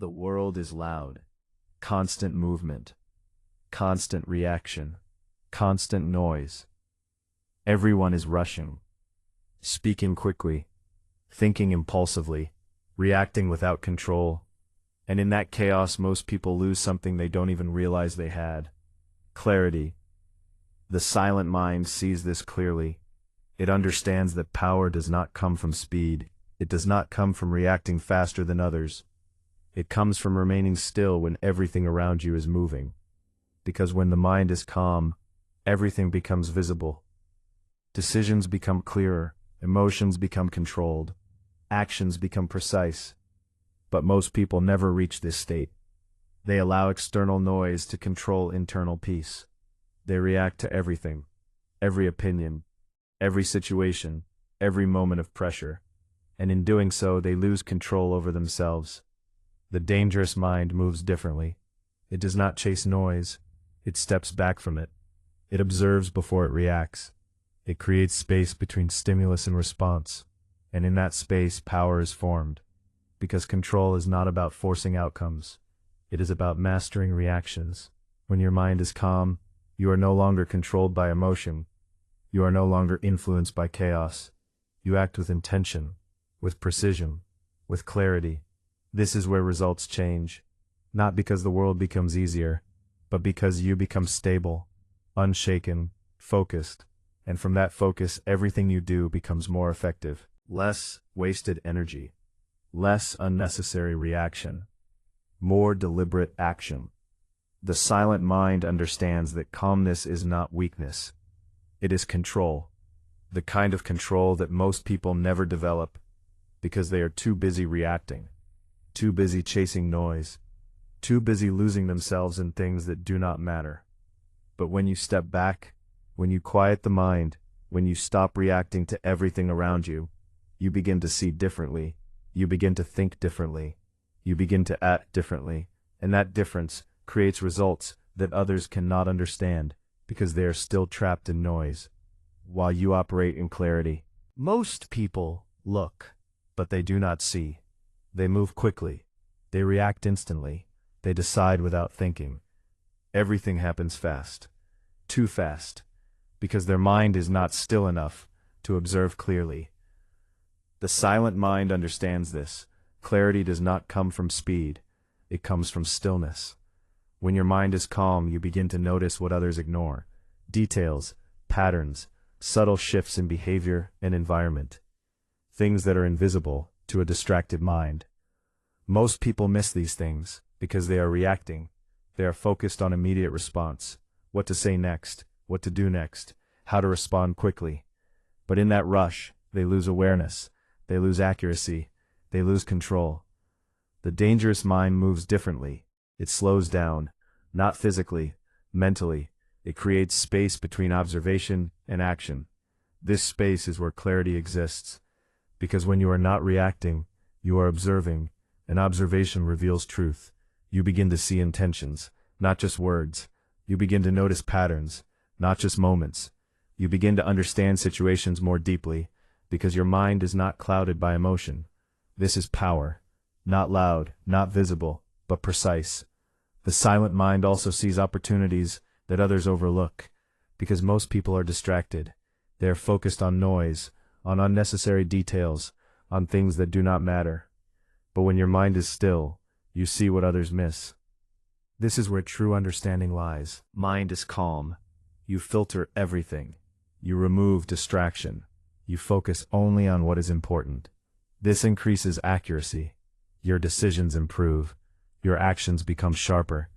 The world is loud. Constant movement. Constant reaction. Constant noise. Everyone is rushing. Speaking quickly. Thinking impulsively. Reacting without control. And in that chaos, most people lose something they don't even realize they had. Clarity. The silent mind sees this clearly. It understands that power does not come from speed. It does not come from reacting faster than others. It comes from remaining still when everything around you is moving. Because when the mind is calm, everything becomes visible. Decisions become clearer, emotions become controlled, actions become precise. But most people never reach this state. They allow external noise to control internal peace. They react to everything, every opinion, every situation, every moment of pressure. And in doing so, they lose control over themselves. The dangerous mind moves differently. It does not chase noise. It steps back from it. It observes before it reacts. It creates space between stimulus and response. And in that space, power is formed. Because control is not about forcing outcomes. It is about mastering reactions. When your mind is calm, you are no longer controlled by emotion. You are no longer influenced by chaos. You act with intention, with precision, with clarity. This is where results change. Not because the world becomes easier, but because you become stable, unshaken, focused. And from that focus, everything you do becomes more effective. Less wasted energy. Less unnecessary reaction. More deliberate action. The silent mind understands that calmness is not weakness. It is control. The kind of control that most people never develop because they are too busy reacting, too busy chasing noise, too busy losing themselves in things that do not matter. But when you step back, when you quiet the mind, when you stop reacting to everything around you, you begin to see differently. You begin to think differently. You begin to act differently. And that difference creates results that others cannot understand because they are still trapped in noise, while you operate in clarity. Most people look, but they do not see. They move quickly. They react instantly. They decide without thinking. Everything happens fast. Too fast. Because their mind is not still enough to observe clearly. The silent mind understands this. Clarity does not come from speed. It comes from stillness. When your mind is calm, you begin to notice what others ignore. Details, patterns, subtle shifts in behavior and environment. Things that are invisible to a distracted mind. Most people miss these things because they are reacting. They are focused on immediate response. What to say next, what to do next, how to respond quickly. But in that rush, they lose awareness. They lose accuracy. They lose control. The dangerous mind moves differently. It slows down, not physically, mentally. It creates space between observation and action. This space is where clarity exists. Because when you are not reacting, you are observing, and observation reveals truth. You begin to see intentions, not just words. You begin to notice patterns, not just moments. You begin to understand situations more deeply, because your mind is not clouded by emotion. This is power. Not loud, not visible, but precise. The silent mind also sees opportunities that others overlook, because most people are distracted. They are focused on noise, on unnecessary details, on things that do not matter. But when your mind is still, you see what others miss. This is where true understanding lies. Mind is calm. You filter everything. You remove distraction. You focus only on what is important. This increases accuracy. Your decisions improve. Your actions become sharper,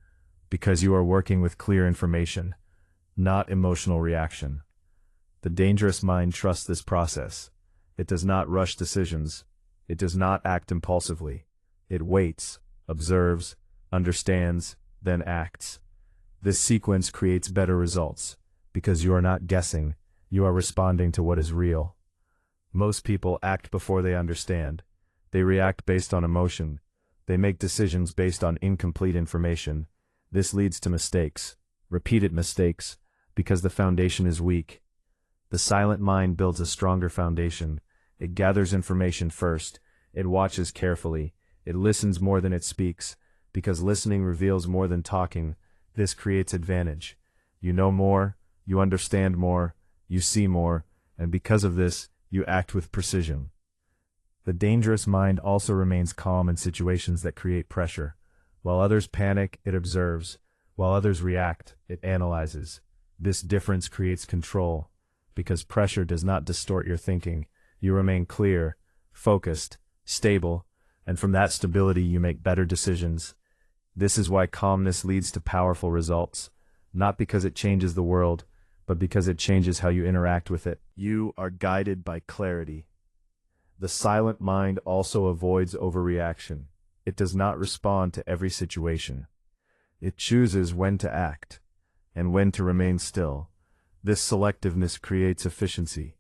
because you are working with clear information, not emotional reaction. The dangerous mind trusts this process. It does not rush decisions. It does not act impulsively. It waits, observes, understands, then acts. This sequence creates better results, because you are not guessing, you are responding to what is real. Most people act before they understand. They react based on emotion. They make decisions based on incomplete information. This leads to mistakes, repeated mistakes, because the foundation is weak. The silent mind builds a stronger foundation. It gathers information first. It watches carefully. It listens more than it speaks, because listening reveals more than talking. This creates advantage. You know more, you understand more, you see more, and because of this, you act with precision. The dangerous mind also remains calm in situations that create pressure. While others panic, it observes. While others react, it analyzes. This difference creates control. Because pressure does not distort your thinking, you remain clear, focused, stable, and from that stability you make better decisions. This is why calmness leads to powerful results, not because it changes the world, but because it changes how you interact with it. You are guided by clarity. The silent mind also avoids overreaction. It does not respond to every situation. It chooses when to act, and when to remain still. This selectiveness creates efficiency.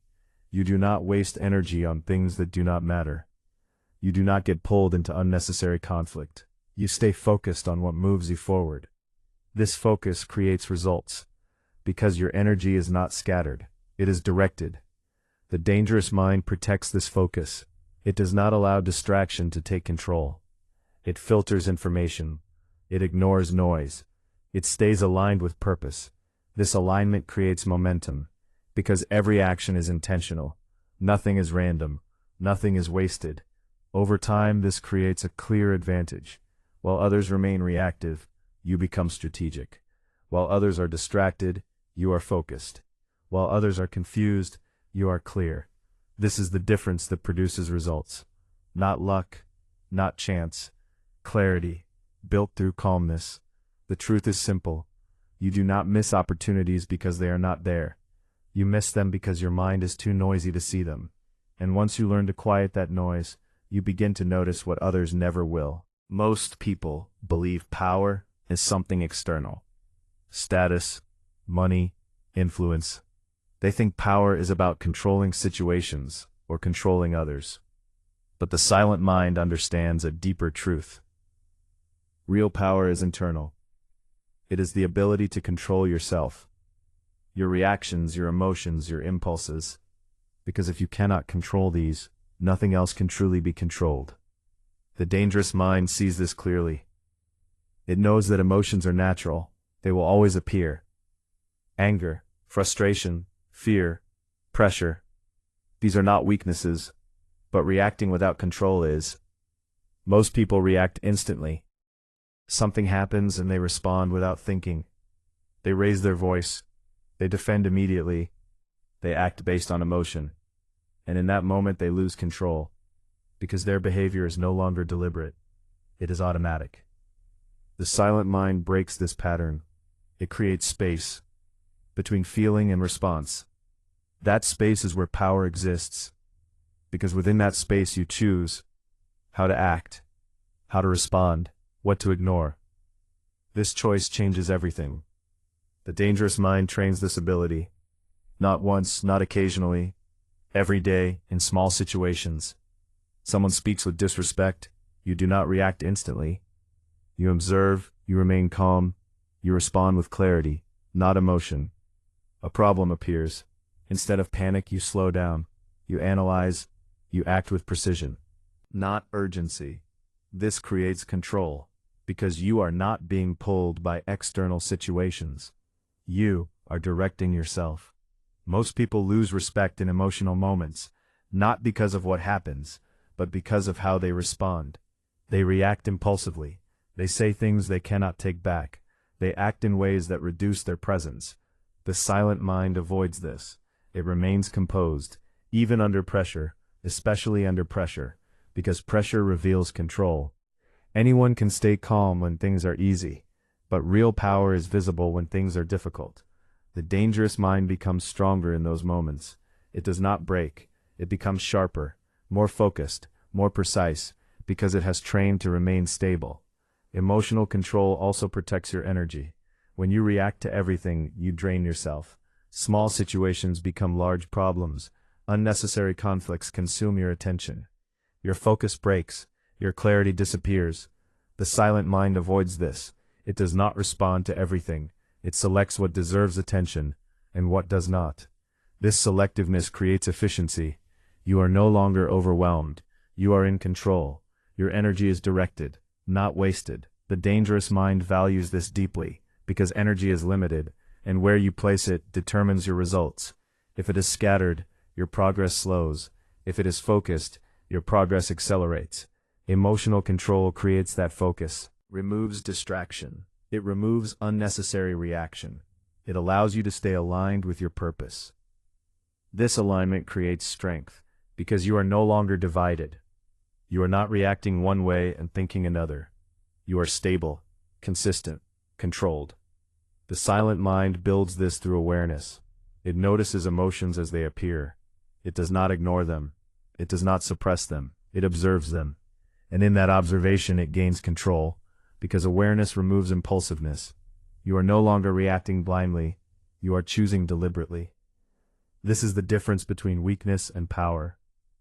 You do not waste energy on things that do not matter. You do not get pulled into unnecessary conflict. You stay focused on what moves you forward. This focus creates results, because your energy is not scattered, it is directed. The dangerous mind protects this focus. It does not allow distraction to take control. It filters information. It ignores noise. It stays aligned with purpose. This alignment creates momentum, because every action is intentional. Nothing is random. Nothing is wasted. Over time, this creates a clear advantage. While others remain reactive, you become strategic. While others are distracted, you are focused. While others are confused, you are clear. This is the difference that produces results. Not luck, not chance. Clarity, built through calmness. The truth is simple. You do not miss opportunities because they are not there. You miss them because your mind is too noisy to see them. And once you learn to quiet that noise, you begin to notice what others never will. Most people believe power is something external. Status, money, influence. They think power is about controlling situations or controlling others. But the silent mind understands a deeper truth. Real power is internal. It is the ability to control yourself, your reactions, your emotions, your impulses. Because if you cannot control these, nothing else can truly be controlled. The dangerous mind sees this clearly. It knows that emotions are natural. They will always appear. Anger, frustration, fear, pressure. These are not weaknesses, but reacting without control is. Most people react instantly. Something happens and they respond without thinking. They raise their voice. They defend immediately. They act based on emotion. And in that moment they lose control, because their behavior is no longer deliberate. It is automatic. The silent mind breaks this pattern. It creates space between feeling and response. That space is where power exists, because within that space you choose how to act, how to respond, what to ignore. This choice changes everything. The dangerous mind trains this ability, not once, not occasionally, every day, in small situations. Someone speaks with disrespect, you do not react instantly. You observe, you remain calm, you respond with clarity, not emotion. A problem appears. Instead of panic, you slow down. You analyze, you act with precision, not urgency. This creates control, because you are not being pulled by external situations. You are directing yourself. Most people lose respect in emotional moments, not because of what happens, but because of how they respond. They react impulsively. They say things they cannot take back. They act in ways that reduce their presence. The silent mind avoids this. It remains composed, even under pressure, especially under pressure, because pressure reveals control. Anyone can stay calm when things are easy, but real power is visible when things are difficult. The dangerous mind becomes stronger in those moments. It does not break. It becomes sharper, more focused, more precise, because it has trained to remain stable. Emotional control also protects your energy. When you react to everything, you drain yourself. Small situations become large problems. Unnecessary conflicts consume your attention. Your focus breaks. Your clarity disappears. The silent mind avoids this. It does not respond to everything. It selects what deserves attention and what does not. This selectiveness creates efficiency. You are no longer overwhelmed. You are in control. Your energy is directed, not wasted. The dangerous mind values this deeply, because energy is limited, and where you place it determines your results. If it is scattered, your progress slows. If it is focused, your progress accelerates. Emotional control creates that focus, removes distraction. It removes unnecessary reaction. It allows you to stay aligned with your purpose. This alignment creates strength, because you are no longer divided. You are not reacting one way and thinking another. You are stable, consistent, controlled. The silent mind builds this through awareness. It notices emotions as they appear. It does not ignore them. It does not suppress them. It observes them. And in that observation it gains control, because awareness removes impulsiveness. You are no longer reacting blindly. You are choosing deliberately. This is the difference between weakness and power.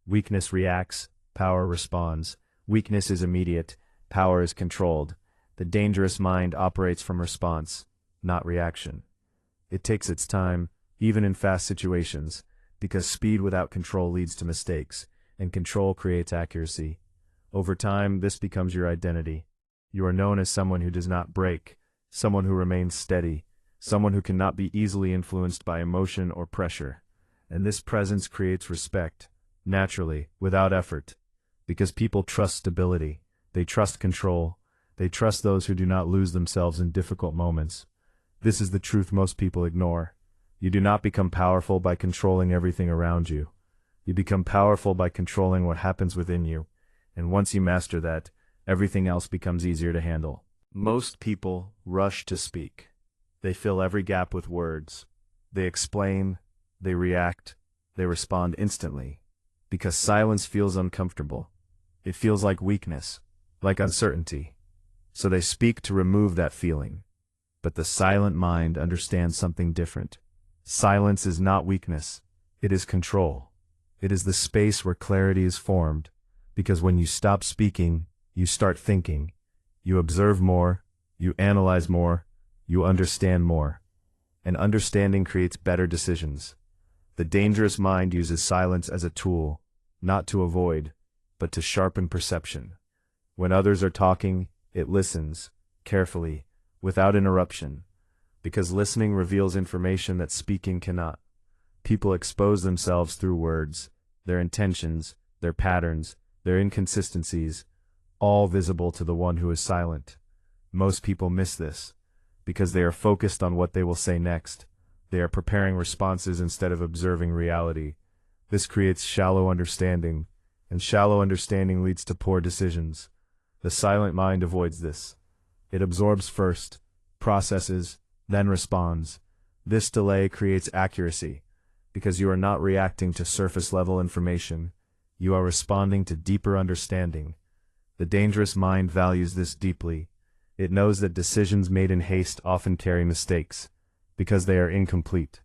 Weakness reacts, power responds. Weakness is immediate, power is controlled. The dangerous mind operates from response, not reaction. It takes its time, even in fast situations, because speed without control leads to mistakes, and control creates accuracy. Over time, this becomes your identity. You are known as someone who does not break, someone who remains steady, someone who cannot be easily influenced by emotion or pressure. And this presence creates respect, naturally, without effort, because people trust stability, they trust control, they trust those who do not lose themselves in difficult moments. This is the truth most people ignore. You do not become powerful by controlling everything around you. You become powerful by controlling what happens within you, and once you master that, everything else becomes easier to handle. Most people rush to speak. They fill every gap with words. They explain, they react, they respond instantly, because silence feels uncomfortable. It feels like weakness, like uncertainty. So they speak to remove that feeling. But the silent mind understands something different. Silence is not weakness. It is control. It is the space where clarity is formed, because when you stop speaking, you start thinking. You observe more, you analyze more, you understand more. And understanding creates better decisions. The dangerous mind uses silence as a tool, not to avoid, but to sharpen perception. When others are talking, it listens, carefully, without interruption, because listening reveals information that speaking cannot. People expose themselves through words, their intentions, their patterns, their inconsistencies, all visible to the one who is silent. Most people miss this, because they are focused on what they will say next. They are preparing responses instead of observing reality. This creates shallow understanding, and shallow understanding leads to poor decisions. The silent mind avoids this. It absorbs first, processes, then responds. This delay creates accuracy, because you are not reacting to surface-level information. You are responding to deeper understanding. The dangerous mind values this deeply. It knows that decisions made in haste often carry mistakes, because they are incomplete,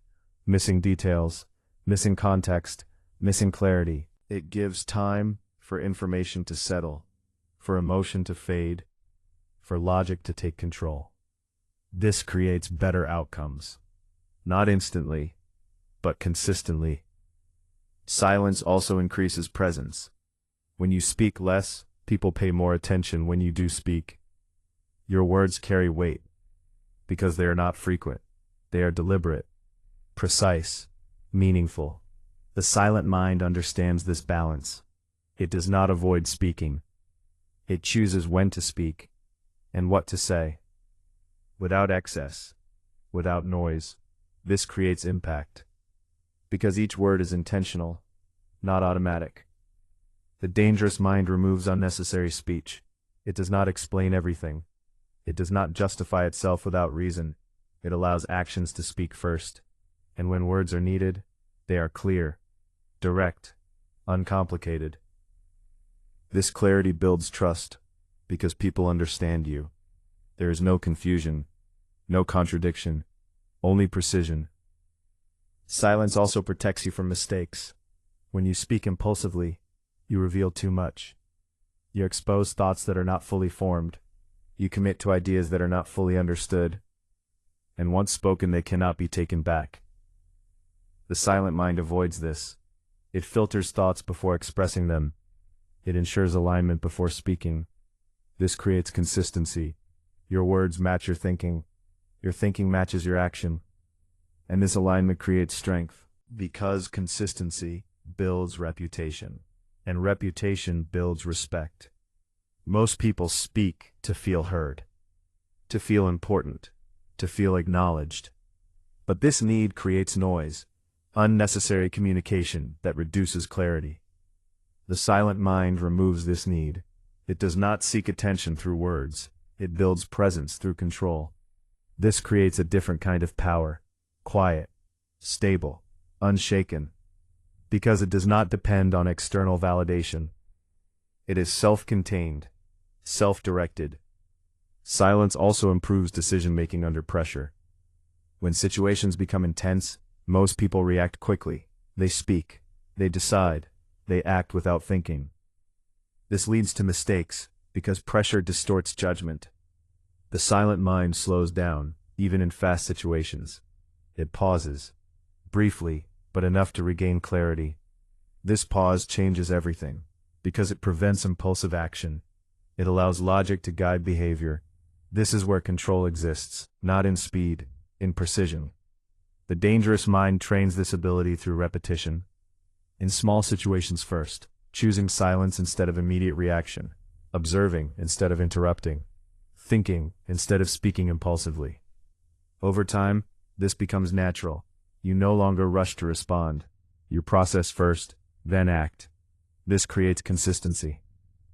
missing details, missing context, missing clarity. It gives time for information to settle, for emotion to fade, for logic to take control. This creates better outcomes, not instantly, but consistently. Silence also increases presence. When you speak less, people pay more attention when you do speak. Your words carry weight, because they are not frequent. They are deliberate, precise, meaningful. The silent mind understands this balance. It does not avoid speaking. It chooses when to speak and what to say. Without excess, without noise, this creates impact, because each word is intentional, not automatic. The dangerous mind removes unnecessary speech. It does not explain everything. It does not justify itself without reason. It allows actions to speak first. And when words are needed, they are clear, direct, uncomplicated. This clarity builds trust, because people understand you. There is no confusion, no contradiction, only precision. Silence also protects you from mistakes. When you speak impulsively, you reveal too much. You expose thoughts that are not fully formed. You commit to ideas that are not fully understood. And once spoken, they cannot be taken back. The silent mind avoids this. It filters thoughts before expressing them. It ensures alignment before speaking. This creates consistency. Your words match your thinking matches your action, and this alignment creates strength. Because consistency builds reputation, and reputation builds respect. Most people speak to feel heard, to feel important, to feel acknowledged. But this need creates noise, unnecessary communication that reduces clarity. The silent mind removes this need. It does not seek attention through words. It builds presence through control. This creates a different kind of power, quiet, stable, unshaken, because it does not depend on external validation. It is self-contained, self-directed. Silence also improves decision-making under pressure. When situations become intense, most people react quickly. They speak, they decide, they act without thinking. This leads to mistakes, because pressure distorts judgment. The silent mind slows down, even in fast situations. It pauses, briefly, but enough to regain clarity. This pause changes everything, because it prevents impulsive action. It allows logic to guide behavior. This is where control exists, not in speed, in precision. The dangerous mind trains this ability through repetition. In small situations first, choosing silence instead of immediate reaction, observing instead of interrupting, thinking instead of speaking impulsively. Over time, this becomes natural. You no longer rush to respond. You process first, then act. This creates consistency,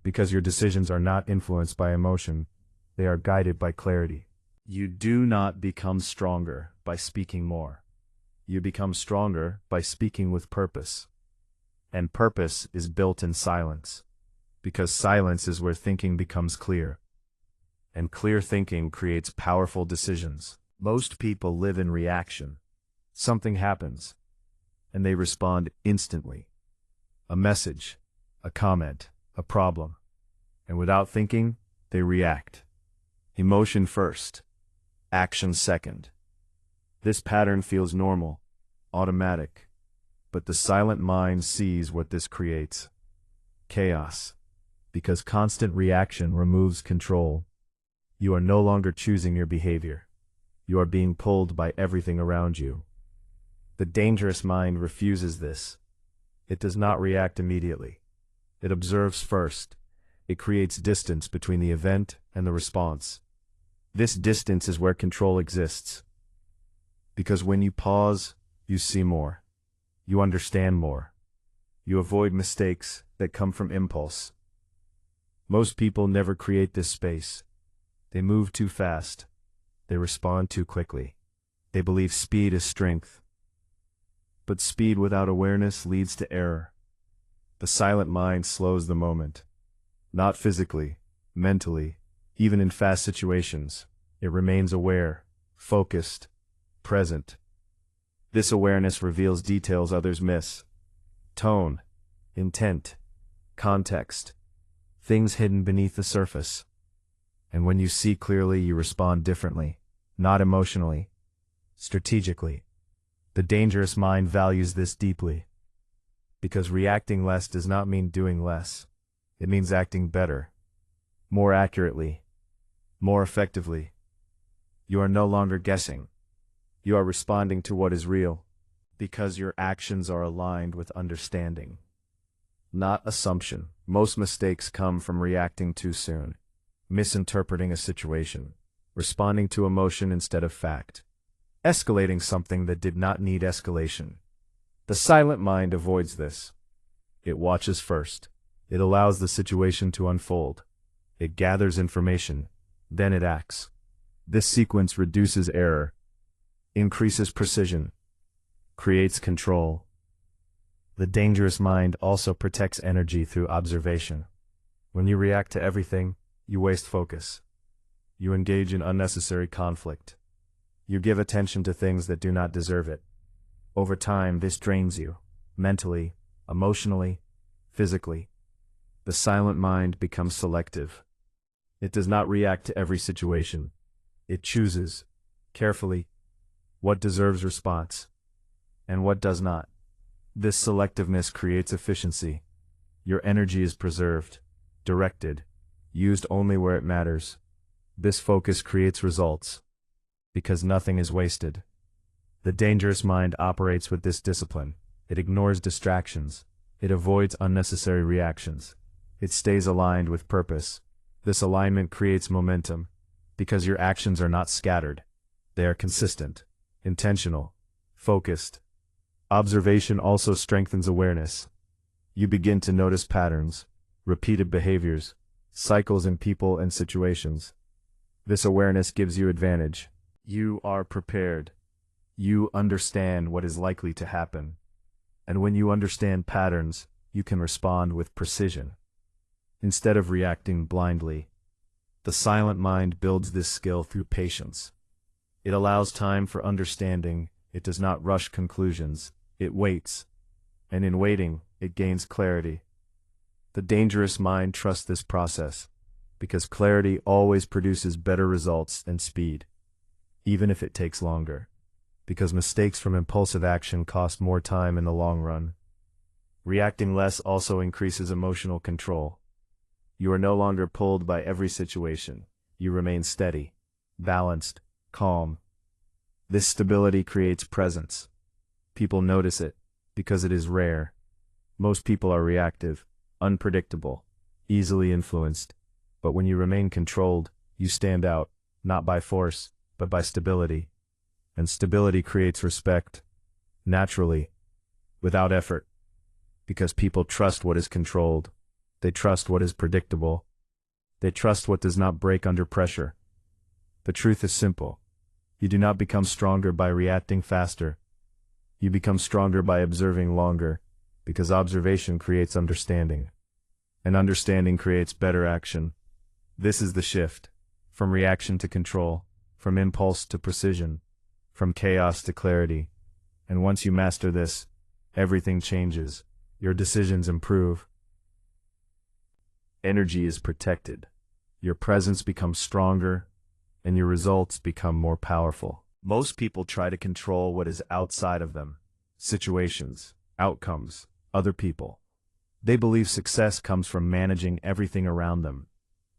because your decisions are not influenced by emotion, they are guided by clarity. You do not become stronger by speaking more. You become stronger by speaking with purpose. And purpose is built in silence, because silence is where thinking becomes clear. And clear thinking creates powerful decisions. Most people live in reaction. Something happens, and they respond instantly. A message, a comment, a problem. And without thinking, they react. Emotion first, action second. This pattern feels normal, automatic, but the silent mind sees what this creates. Chaos, because constant reaction removes control. You are no longer choosing your behavior. You are being pulled by everything around you. The dangerous mind refuses this. It does not react immediately. It observes first. It creates distance between the event and the response. This distance is where control exists. Because when you pause, you see more. You understand more. You avoid mistakes that come from impulse. Most people never create this space. They move too fast. They respond too quickly. They believe speed is strength. But speed without awareness leads to error. The silent mind slows the moment. Not physically, mentally, even in fast situations. It remains aware, focused, present. This awareness reveals details others miss. Tone, intent, context, things hidden beneath the surface. And when you see clearly, you respond differently, not emotionally, strategically. The dangerous mind values this deeply, because reacting less does not mean doing less. It means acting better, more accurately, more effectively. You are no longer guessing. You are responding to what is real, because your actions are aligned with understanding, not assumption. Most mistakes come from reacting too soon, misinterpreting a situation, responding to emotion instead of fact, escalating something that did not need escalation. The silent mind avoids this. It watches first. It allows the situation to unfold. It gathers information, then it acts. This sequence reduces error, increases precision, creates control. The dangerous mind also protects energy through observation. When you react to everything, you waste focus. You engage in unnecessary conflict. You give attention to things that do not deserve it. Over time, this drains you, mentally, emotionally, physically. The silent mind becomes selective. It does not react to every situation. It chooses, carefully, what deserves response, and what does not. This selectiveness creates efficiency. Your energy is preserved, directed, used only where it matters. This focus creates results, because nothing is wasted. The dangerous mind operates with this discipline. It ignores distractions. It avoids unnecessary reactions. It stays aligned with purpose. This alignment creates momentum, because your actions are not scattered. They are consistent, intentional, focused. Observation also strengthens awareness. You begin to notice patterns, repeated behaviors, cycles in people and situations. This awareness gives you advantage. You are prepared. You understand what is likely to happen. And when you understand patterns, you can respond with precision, instead of reacting blindly. The silent mind builds this skill through patience. It allows time for understanding. It does not rush conclusions. It waits. And in waiting, it gains clarity. The dangerous mind trusts this process, because clarity always produces better results than speed, even if it takes longer. Because mistakes from impulsive action cost more time in the long run. Reacting less also increases emotional control. You are no longer pulled by every situation. You remain steady, balanced, calm. This stability creates presence. People notice it, because it is rare. Most people are reactive, unpredictable, easily influenced. But when you remain controlled, you stand out, not by force, but by stability. And stability creates respect, naturally, without effort. Because people trust what is controlled. They trust what is predictable. They trust what does not break under pressure. The truth is simple. You do not become stronger by reacting faster. You become stronger by observing longer, because observation creates understanding. And understanding creates better action. This is the shift, from reaction to control, from impulse to precision, from chaos to clarity. And once you master this, everything changes. Your decisions improve. Energy is protected. Your presence becomes stronger, and your results become more powerful. Most people try to control what is outside of them: situations, outcomes, other people. They believe success comes from managing everything around them.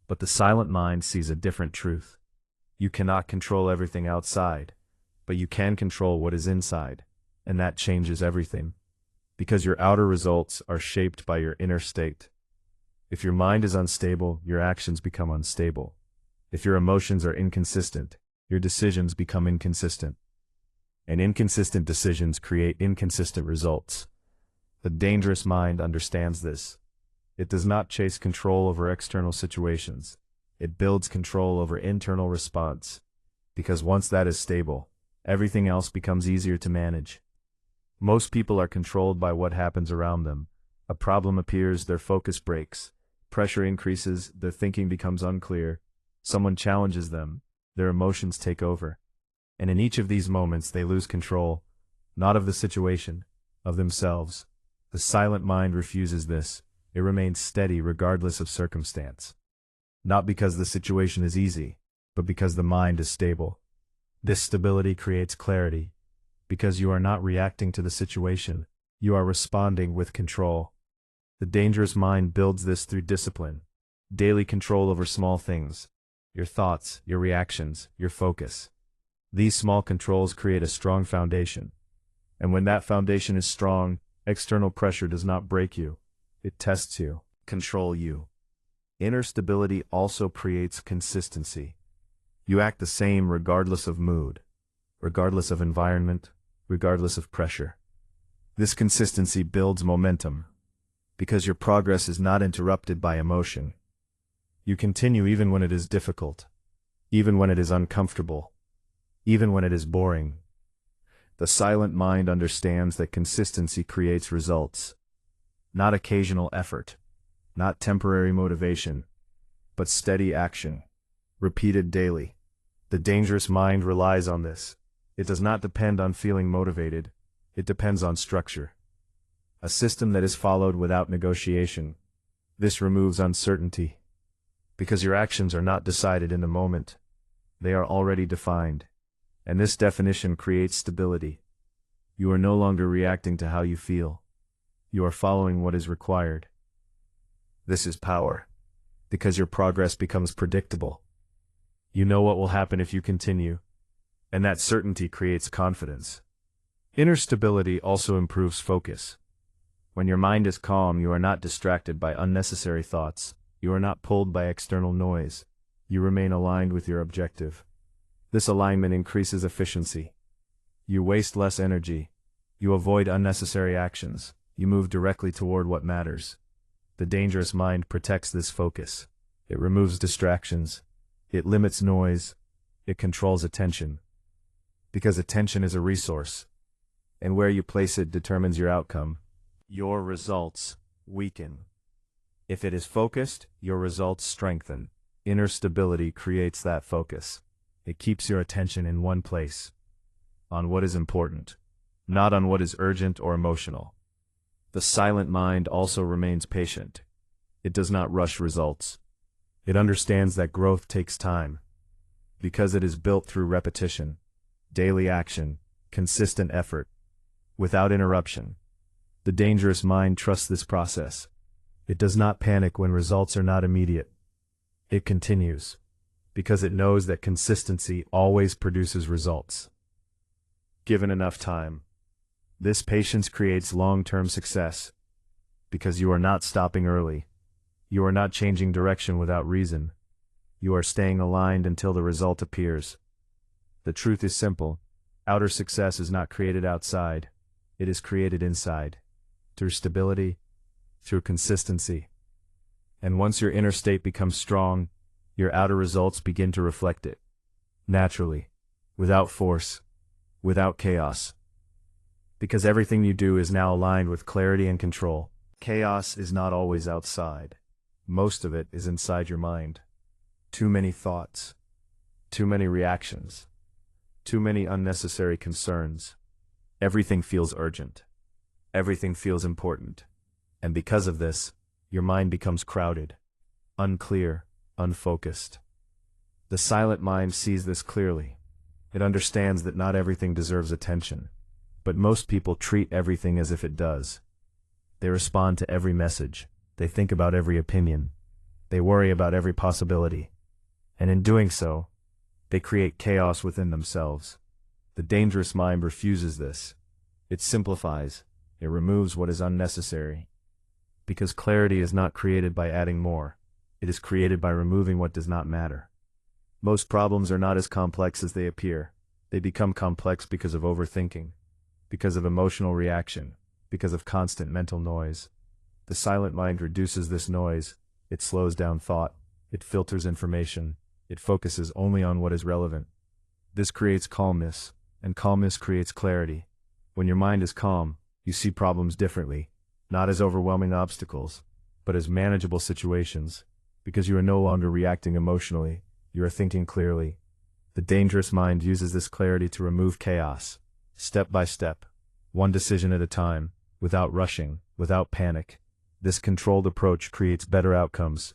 But the silent mind sees a different truth. You cannot control everything outside, but you can control what is inside, and that changes everything. Because your outer results are shaped by your inner state. If your mind is unstable, your actions become unstable. If your emotions are inconsistent, your decisions become inconsistent. And inconsistent decisions create inconsistent results. The dangerous mind understands this. It does not chase control over external situations. It builds control over internal response. Because once that is stable, everything else becomes easier to manage. Most people are controlled by what happens around them. A problem appears, their focus breaks. Pressure increases, their thinking becomes unclear. Someone challenges them, their emotions take over. And in each of these moments they lose control, not of the situation, of themselves. The silent mind refuses this. It remains steady regardless of circumstance. Not because the situation is easy, but because the mind is stable. This stability creates clarity. Because you are not reacting to the situation, you are responding with control. The dangerous mind builds this through discipline. Daily control over small things. Your thoughts, your reactions, your focus. These small controls create a strong foundation. And when that foundation is strong, external pressure does not break you. It tests you, control you. Inner stability also creates consistency. You act the same regardless of mood, regardless of environment, regardless of pressure. This consistency builds momentum, because your progress is not interrupted by emotion. You continue even when it is difficult, even when it is uncomfortable, even when it is boring. The silent mind understands that consistency creates results. Not occasional effort, not temporary motivation, but steady action, repeated daily. The dangerous mind relies on this. It does not depend on feeling motivated. It depends on structure. A system that is followed without negotiation. This removes uncertainty. Because your actions are not decided in the moment. They are already defined. And this definition creates stability. You are no longer reacting to how you feel. You are following what is required. This is power, because your progress becomes predictable. You know what will happen if you continue, and that certainty creates confidence. Inner stability also improves focus. When your mind is calm, you are not distracted by unnecessary thoughts. You are not pulled by external noise. You remain aligned with your objective. This alignment increases efficiency. You waste less energy. You avoid unnecessary actions. You move directly toward what matters. The dangerous mind protects this focus. It removes distractions. It limits noise. It controls attention. Because attention is a resource, and where you place it determines your outcome. Your results weaken. If it is focused, your results strengthen. Inner stability creates that focus. It keeps your attention in one place, on what is important, not on what is urgent or emotional. The silent mind also remains patient. It does not rush results. It understands that growth takes time, because it is built through repetition, daily action, consistent effort, without interruption. The dangerous mind trusts this process. It does not panic when results are not immediate. It continues, because it knows that consistency always produces results. Given enough time, this patience creates long-term success, because you are not stopping early. You are not changing direction without reason. You are staying aligned until the result appears. The truth is simple. Outer success is not created outside. It is created inside, through stability, through consistency. And once your inner state becomes strong, your outer results begin to reflect it. Naturally, without force, without chaos. Because everything you do is now aligned with clarity and control. Chaos is not always outside. Most of it is inside your mind. Too many thoughts, too many reactions, too many unnecessary concerns. Everything feels urgent. Everything feels important. And because of this, your mind becomes crowded, unclear, unfocused. The silent mind sees this clearly. It understands that not everything deserves attention, but most people treat everything as if it does. They respond to every message. They think about every opinion. They worry about every possibility. And in doing so, they create chaos within themselves. The dangerous mind refuses this. It simplifies. It removes what is unnecessary. Because clarity is not created by adding more. It is created by removing what does not matter. Most problems are not as complex as they appear. They become complex because of overthinking, because of emotional reaction, because of constant mental noise. The silent mind reduces this noise. It slows down thought. It filters information. It focuses only on what is relevant. This creates calmness, and calmness creates clarity. When your mind is calm, you see problems differently, not as overwhelming obstacles, but as manageable situations. Because you are no longer reacting emotionally, you are thinking clearly. The dangerous mind uses this clarity to remove chaos, step by step, one decision at a time, without rushing, without panic. This controlled approach creates better outcomes,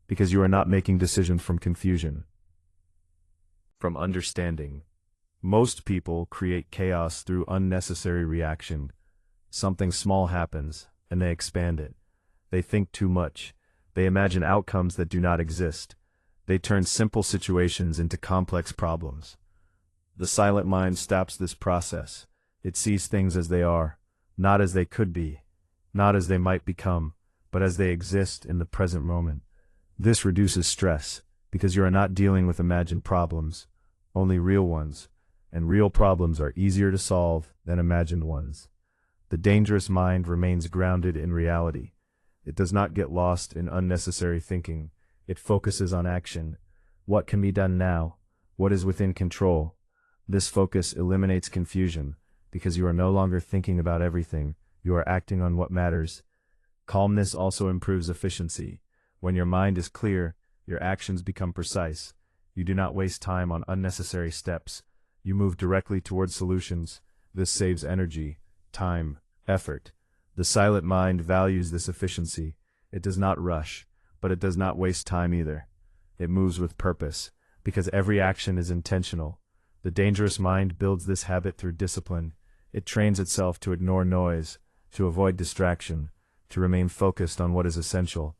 because you are not making decisions from confusion, from understanding. Most people create chaos through unnecessary reaction. Something small happens, and they expand it. They think too much. They imagine outcomes that do not exist. They turn simple situations into complex problems. The silent mind stops this process. It sees things as they are, not as they could be, not as they might become, but as they exist in the present moment. This reduces stress, because you are not dealing with imagined problems, only real ones, and real problems are easier to solve than imagined ones. The dangerous mind remains grounded in reality. It does not get lost in unnecessary thinking. It focuses on action. What can be done now? What is within control? This focus eliminates confusion, because you are no longer thinking about everything. You are acting on what matters. Calmness also improves efficiency. When your mind is clear, your actions become precise. You do not waste time on unnecessary steps. You move directly towards solutions. This saves energy, time, effort. The silent mind values this efficiency. It does not rush, but it does not waste time either. It moves with purpose, because every action is intentional. The dangerous mind builds this habit through discipline. It trains itself to ignore noise, to avoid distraction, to remain focused on what is essential.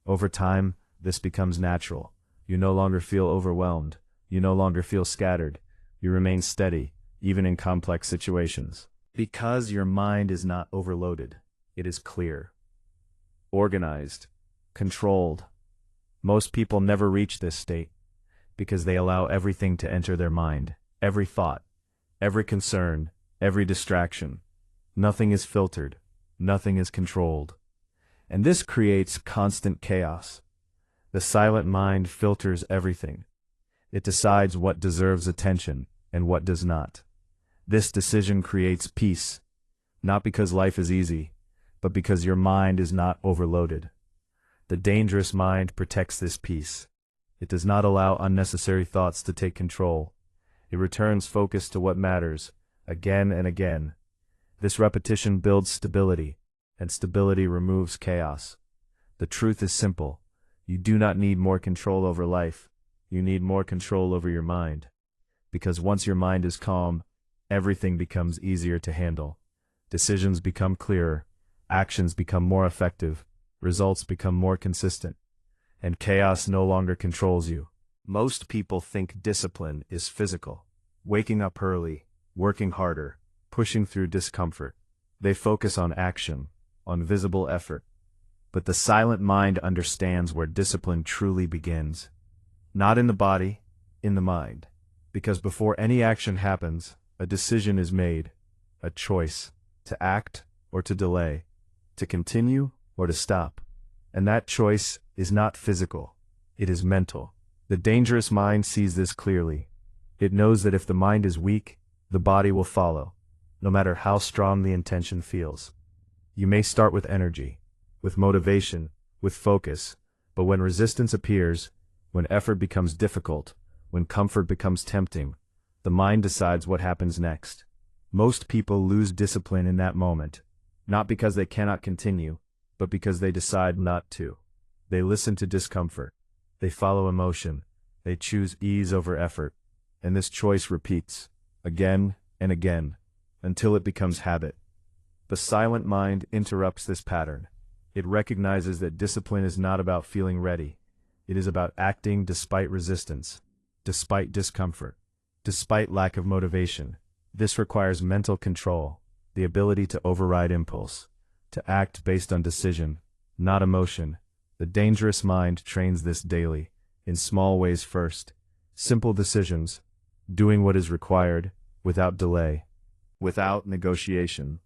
Over time, this becomes natural. You no longer feel overwhelmed. You no longer feel scattered. You remain steady, even in complex situations. Because your mind is not overloaded. It is clear, organized, controlled. Most people never reach this state because they allow everything to enter their mind. Every thought, every concern, every distraction. Nothing is filtered. Nothing is controlled. And this creates constant chaos. The silent mind filters everything. It decides what deserves attention and what does not. This decision creates peace, not because life is easy, but because your mind is not overloaded. The dangerous mind protects this peace. It does not allow unnecessary thoughts to take control. It returns focus to what matters, again and again. This repetition builds stability, and stability removes chaos. The truth is simple. You do not need more control over life. You need more control over your mind. Because once your mind is calm, everything becomes easier to handle. Decisions become clearer, actions become more effective, results become more consistent, and chaos no longer controls you. Most people think discipline is physical. Waking up early, working harder, pushing through discomfort. They focus on action, on visible effort. But the silent mind understands where discipline truly begins. Not in the body, in the mind. Because before any action happens, a decision is made, a choice, to act or to delay, to continue or to stop. And that choice is not physical, it is mental. The dangerous mind sees this clearly. It knows that if the mind is weak, the body will follow, no matter how strong the intention feels. You may start with energy, with motivation, with focus, but when resistance appears, when effort becomes difficult, when comfort becomes tempting, the mind decides what happens next. Most people lose discipline in that moment, not because they cannot continue, but because they decide not to. They listen to discomfort. They follow emotion. They choose ease over effort. And this choice repeats, again and again, until it becomes habit. The silent mind interrupts this pattern. It recognizes that discipline is not about feeling ready. It is about acting despite resistance, despite discomfort, despite lack of motivation. This requires mental control, the ability to override impulse, to act based on decision, not emotion. The dangerous mind trains this daily, in small ways first. Simple decisions, doing what is required, without delay, without negotiation,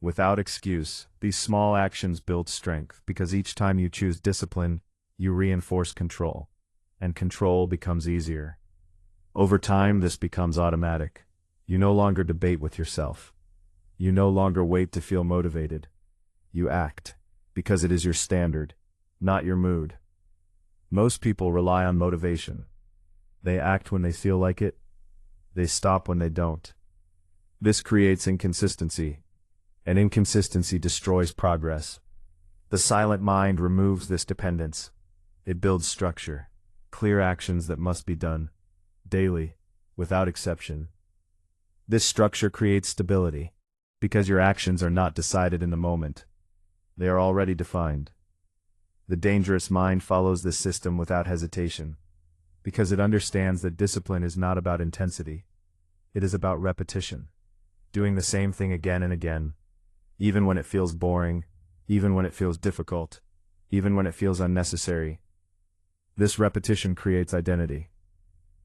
without excuse. These small actions build strength because each time you choose discipline, you reinforce control, and control becomes easier. Over time, this becomes automatic. You no longer debate with yourself. You no longer wait to feel motivated. You act, because it is your standard, not your mood. Most people rely on motivation. They act when they feel like it. They stop when they don't. This creates inconsistency, and inconsistency destroys progress. The silent mind removes this dependence. It builds structure, clear actions that must be done, daily, without exception. This structure creates stability, because your actions are not decided in the moment. They are already defined. The dangerous mind follows this system without hesitation, because it understands that discipline is not about intensity. It is about repetition, doing the same thing again and again, even when it feels boring, even when it feels difficult, even when it feels unnecessary. This repetition creates identity.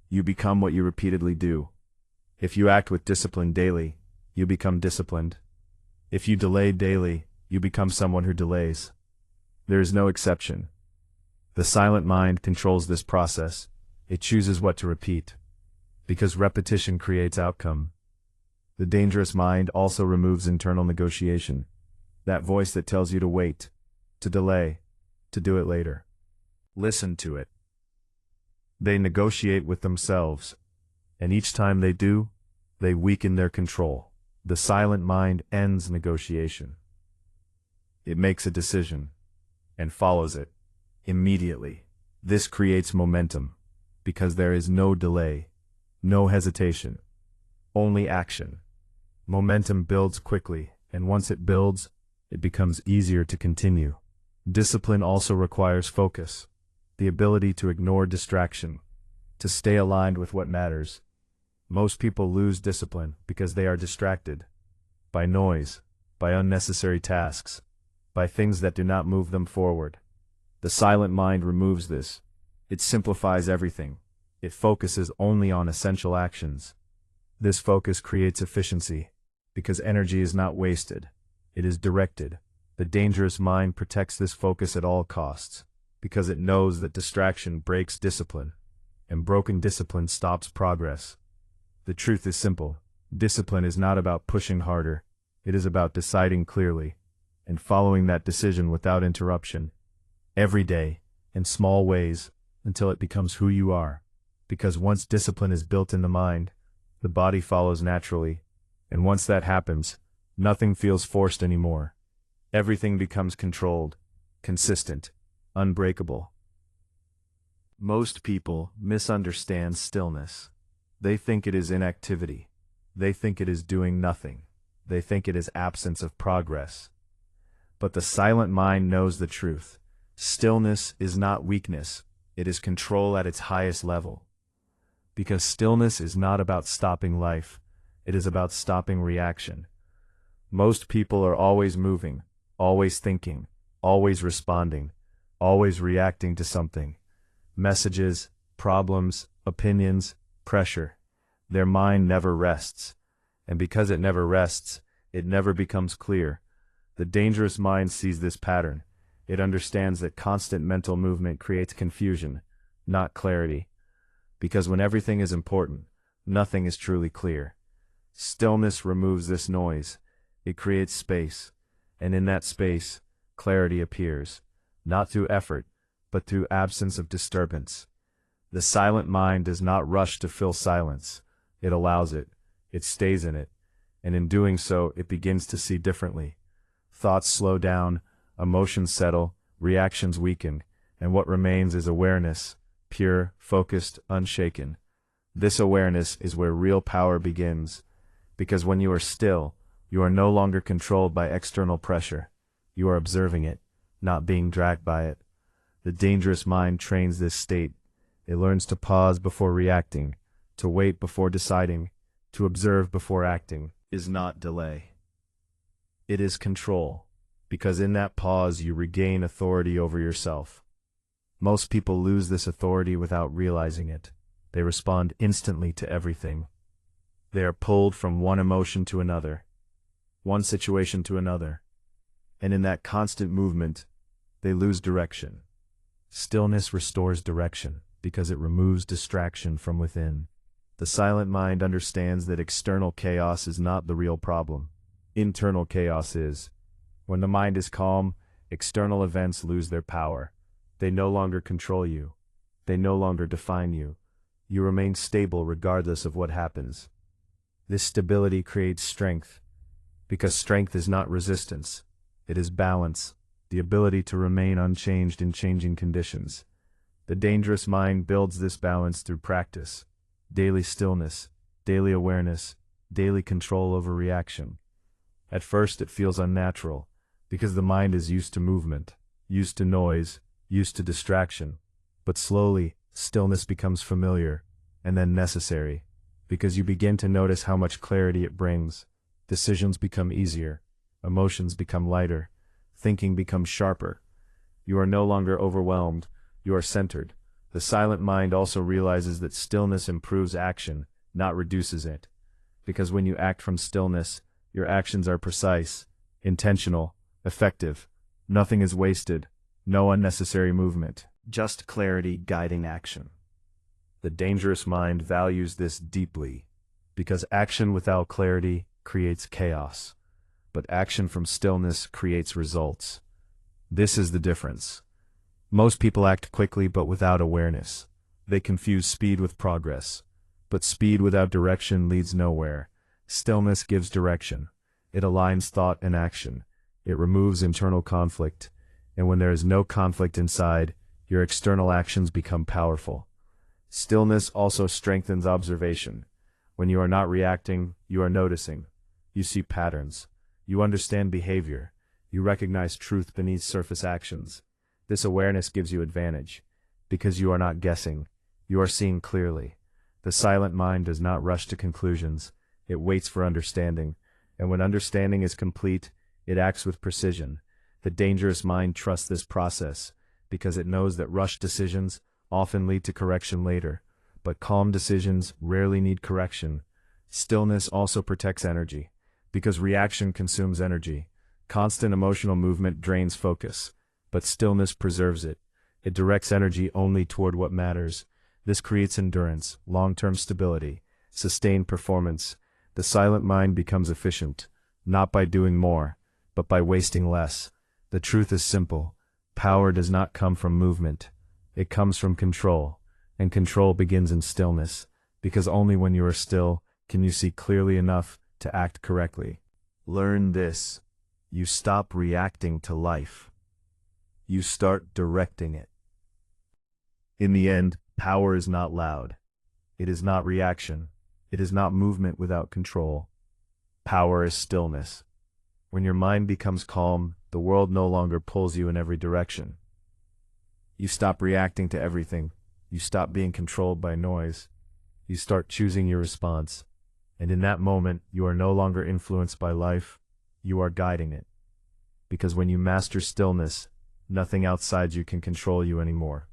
You become what you repeatedly do. If you act with discipline daily, you become disciplined. If you delay daily, you become someone who delays. There is no exception. The silent mind controls this process. It chooses what to repeat, because repetition creates outcome. The dangerous mind also removes internal negotiation, that voice that tells you to wait, to delay, to do it later. Listen to it. They negotiate with themselves, and each time they do, they weaken their control. The silent mind ends negotiation. It makes a decision, and follows it, immediately. This creates momentum, because there is no delay, no hesitation, only action. Momentum builds quickly, and once it builds, it becomes easier to continue. Discipline also requires focus, the ability to ignore distraction, to stay aligned with what matters. Most people lose discipline because they are distracted by noise, by unnecessary tasks, by things that do not move them forward. The silent mind removes this. It simplifies everything. It focuses only on essential actions. This focus creates efficiency, because energy is not wasted. It is directed. The dangerous mind protects this focus at all costs, because it knows that distraction breaks discipline, and broken discipline stops progress. The truth is simple. Discipline is not about pushing harder. It is about deciding clearly, and following that decision without interruption, every day, in small ways, until it becomes who you are. Because once discipline is built in the mind, the body follows naturally, and once that happens, nothing feels forced anymore. Everything becomes controlled, consistent, unbreakable. Most people misunderstand stillness. They think it is inactivity. They think it is doing nothing. They think it is absence of progress. But the silent mind knows the truth. Stillness is not weakness. It is control at its highest level. Because stillness is not about stopping life. It is about stopping reaction. Most people are always moving, always thinking, always responding, always reacting to something. Messages, problems, opinions, pressure. Their mind never rests. And because it never rests, it never becomes clear. The dangerous mind sees this pattern. It understands that constant mental movement creates confusion, not clarity. Because when everything is important, nothing is truly clear. Stillness removes this noise. It creates space. And in that space, clarity appears, not through effort, but through absence of disturbance. The silent mind does not rush to fill silence. It allows it. It stays in it. And in doing so, it begins to see differently. Thoughts slow down, emotions settle, reactions weaken, and what remains is awareness, pure, focused, unshaken. This awareness is where real power begins, because when you are still, you are no longer controlled by external pressure. You are observing it, not being dragged by it. The dangerous mind trains this state. It learns to pause before reacting, to wait before deciding, to observe before acting. Is not delay. It is control, because in that pause you regain authority over yourself. Most people lose this authority without realizing it. They respond instantly to everything. They are pulled from one emotion to another, one situation to another, and in that constant movement, they lose direction. Stillness restores direction, because it removes distraction from within. The silent mind understands that external chaos is not the real problem. Internal chaos is. When the mind is calm, external events lose their power. They no longer control you. They no longer define you. You remain stable regardless of what happens. This stability creates strength, because strength is not resistance. It is balance, the ability to remain unchanged in changing conditions. The dangerous mind builds this balance through practice. Daily stillness, daily awareness, daily control over reaction. At first it feels unnatural, because the mind is used to movement, used to noise, used to distraction. But slowly, stillness becomes familiar, and then necessary, because you begin to notice how much clarity it brings. Decisions become easier, emotions become lighter, thinking becomes sharper. You are no longer overwhelmed, you are centered. The silent mind also realizes that stillness improves action, not reduces it. Because when you act from stillness, your actions are precise, intentional, effective. Nothing is wasted, no unnecessary movement, just clarity guiding action. The dangerous mind values this deeply, because action without clarity creates chaos, but action from stillness creates results. This is the difference. Most people act quickly but without awareness. They confuse speed with progress. But speed without direction leads nowhere. Stillness gives direction. It aligns thought and action. It removes internal conflict. And when there is no conflict inside, your external actions become powerful. Stillness also strengthens observation. When you are not reacting, you are noticing. You see patterns. You understand behavior. You recognize truth beneath surface actions. This awareness gives you advantage, because you are not guessing, you are seeing clearly. The silent mind does not rush to conclusions, it waits for understanding, and when understanding is complete, it acts with precision. The dangerous mind trusts this process, because it knows that rushed decisions often lead to correction later, but calm decisions rarely need correction. Stillness also protects energy, because reaction consumes energy. Constant emotional movement drains focus, but stillness preserves it. It directs energy only toward what matters. This creates endurance, long-term stability, sustained performance. The silent mind becomes efficient, not by doing more, but by wasting less. The truth is simple. Power does not come from movement. It comes from control, and control begins in stillness, because only when you are still can you see clearly enough to act correctly. Learn this. You stop reacting to life. You start directing it. In the end, power is not loud. It is not reaction. It is not movement without control. Power is stillness. When your mind becomes calm, the world no longer pulls you in every direction. You stop reacting to everything. You stop being controlled by noise. You start choosing your response. And in that moment, you are no longer influenced by life. You are guiding it. Because when you master stillness, nothing outside you can control you anymore.